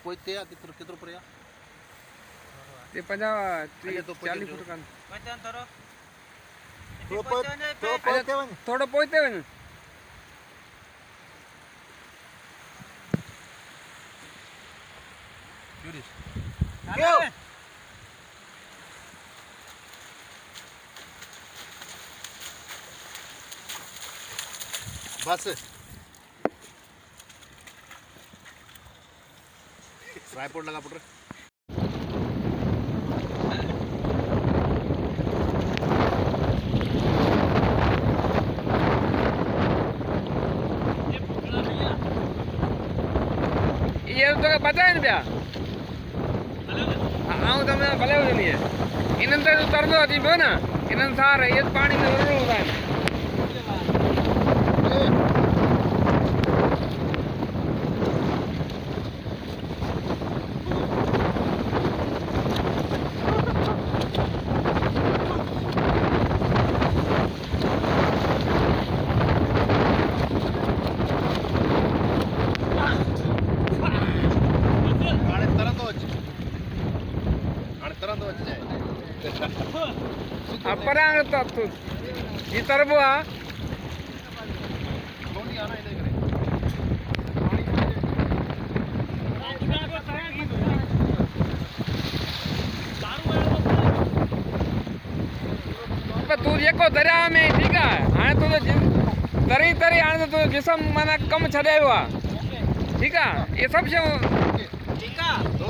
पोइते केतिरो परे आहे ते 40 फुट कान थोरो पोइते वञ बस ट्राइपॉड लगा पुत्र ये तो बताए ना भैया आऊं तो मैं भले हो नहीं है इनन तो उतरदो अची पियो न इनन सार ये पानी में उड़ो होता है अपर तो ये तरबो आ तू जेको दरिया में ठीक है हाणे तो तरी तरी हाणे तो जिस्म माना कम छॾायो आहे ठीक है ये सब शयूं ठीक है